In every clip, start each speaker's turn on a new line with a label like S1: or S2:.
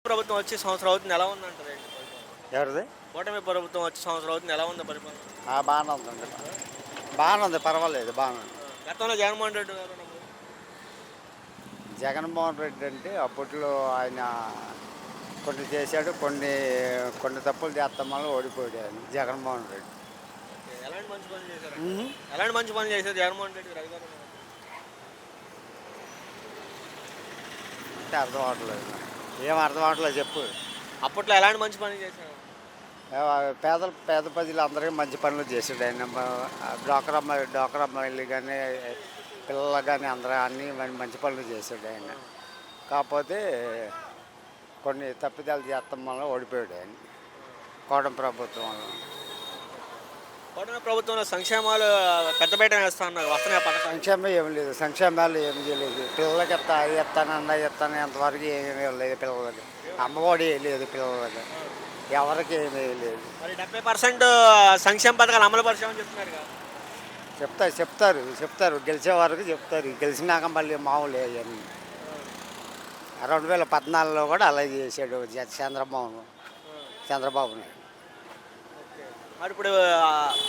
S1: ప్రభుత్వం వచ్చి సంవత్సరం అవుతుంది. ఎలా ఉందంటారు ఏంటి పరిపాలన?
S2: ఎవరిది?
S1: కూటమి ప్రభుత్వం వచ్చి సంవత్సరం అవుతుంది. ఎలా ఉంది పరిపాలన?
S2: బాగానే ఉందండి. బాగానే ఉంది, పర్వాలేదు, బాగానే ఉంది.
S1: గతంలో జగన్మోహన్ రెడ్డి గారు ఉన్నప్పుడు
S2: జగన్మోహన్ రెడ్డి అంటే అప్పట్లో ఆయన కొన్ని చేశాడు, కొన్ని కొన్ని తప్పులు చేస్తాం వల్ల ఓడిపోయాడు ఆయన జగన్మోహన్ రెడ్డి.
S1: ఎలాంటి మంచి పనులు చేశారు?
S2: ఉహు.
S1: ఎలాంటి మంచి పనులు చేశారు జగన్మోహన్ రెడ్డి గారు అధికారంలో ఉన్నప్పుడు?
S2: అంటే అర్థం అవట్లేదు నాకు. ఏం అర్థం అవట్లేదు చెప్పు.
S1: అప్పట్లో ఎలాంటి మంచి పనులు చేశారు?
S2: పేద ప్రజలు అందరికీ మంచి పనులు చేశాడు ఆయన. డ్వాక్రా మహిళలు కానీ పిల్లలు కానీ అందరూ అన్నీ మంచి పనులు చేశాడు ఆయన. కాకపోతే కొన్ని తప్పిదాలు చేస్తాం వల్ల ఓడిపోయాడు ఆయన కూటమి ప్రభుత్వం వల్ల.
S1: కూటమి ప్రభుత్వంలో సంక్షేమాలు పెద్దపేట వేస్తా అన్నారు. వస్తున్నాయి పథకాలు.
S2: సంక్షేమం ఏమి లేదు, సంక్షేమాలు ఏమి చేయలేదు. పిల్లలకి అది ఇస్తాను అన్న ఇస్తాను ఎంతవరకు ఏమీ లేదు. పిల్లలకి అమ్మఒడి లేదు, పిల్లలకి ఎవరికి ఏమీ లేదు.
S1: మరి 70% సంక్షేమ పథకాలు అమలు పరిచామని చెప్తున్నారు కదా.
S2: చెప్తారు గెలిచే వరకు చెప్తారు. గెలిచినాక మళ్ళీ మామూలు అవన్నీ. 2014లో కూడా అలాగే చేశాడు చంద్రబాబు నాయుడు.
S1: మరి ఇప్పుడు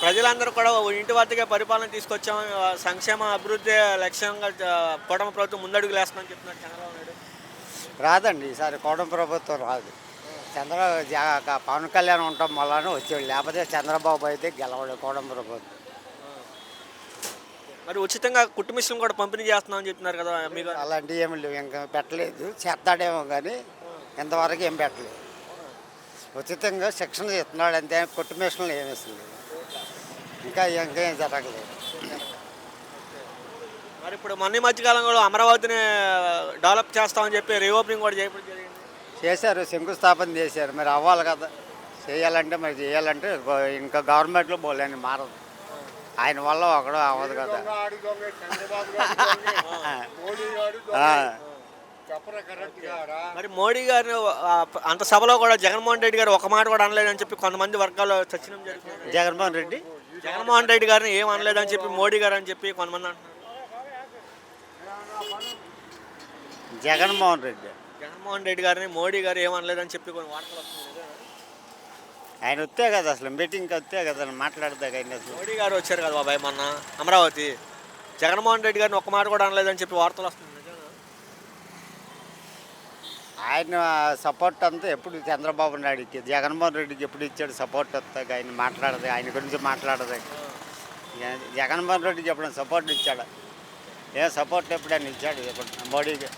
S1: ప్రజలందరూ కూడా ఇంటి వద్దకే పరిపాలన తీసుకొచ్చాము, సంక్షేమ అభివృద్ధి లక్ష్యంగా కూటమి ప్రభుత్వం ముందడుగులు వేస్తుందని చెప్తున్నారు చంద్రబాబు నాయుడు.
S2: రాదండి ఈసారి కూటమి ప్రభుత్వం రాదు. పవన్ కళ్యాణ్ ఉండటం వల్లనే వచ్చాడు, లేకపోతే చంద్రబాబు అయితే గెలవడు కూటమి ప్రభుత్వం.
S1: మరి ఉచితంగా కుట్టు మిషన్లు కూడా పంపిణీ చేస్తున్నామని చెప్తున్నారు కదా మీకు.
S2: అలాంటివి ఏమి లేవు, ఇంకా పెట్టలేదు. చేస్తాడేమో కానీ ఇంతవరకు ఏం పెట్టలేదు. ఉచితంగా శిక్షణ ఇస్తున్నాడు అంతే, కుట్టు మిషన్లు ఏమి ఇస్తుంది. ఇంకేం జరగలేదు.
S1: మరి ఇప్పుడు మొన్న మధ్యకాలంలో అమరావతిని డెవలప్ చేస్తామని చెప్పి రీఓపెనింగ్ కూడా చేయడం జరిగింది.
S2: చేశారు, శంకుస్థాపన చేశారు. మరి అవ్వాలి కదా, చేయాలంటే ఇంకా గవర్నమెంట్లో పోలేని మారదు. ఆయన వల్ల ఒకడు అవ్వదు కదా.
S1: మరి మోడీ గారిని అంత సభలో కూడా జగన్మోహన్ రెడ్డి గారు ఒక మాట కూడా అనలేదని చెప్పి కొంతమంది వర్గాల్లో చర్చనం జరుగుతుంది.
S2: జగన్మోహన్
S1: రెడ్డి గారిని ఏం అనలేదని చెప్పి మోడీ గారు అని చెప్పి కొంతమంది అంటున్నారు.
S2: జగన్మోహన్ రెడ్డి
S1: గారిని మోడీ గారు ఏం అనలేదని చెప్పి కొన్ని వార్తలు వస్తున్నాయి.
S2: ఆయన వస్తే కదా, అసలు మీటింగ్కి వస్తే కదా మాట్లాడతా. అసలు
S1: మోడీ గారు వచ్చారు కదా బాబాయ్ మొన్న అమరావతి, జగన్మోహన్ రెడ్డి గారిని ఒక్క మాట కూడా అనలేదని చెప్పి వార్తలు వస్తున్నాయి.
S2: ఆయన సపోర్ట్ అంతా ఎప్పుడు చంద్రబాబు నాయుడుకి, జగన్మోహన్ రెడ్డికి ఎప్పుడు ఇచ్చాడు సపోర్ట్ వస్తాక. ఆయన మాట్లాడదు, ఆయన గురించి మాట్లాడదు. జగన్మోహన్ రెడ్డికి ఎప్పుడైనా సపోర్ట్ ఇచ్చాడు? ఏం సపోర్ట్ ఎప్పుడైనా ఇచ్చాడు? ఎప్పుడు మోడీకి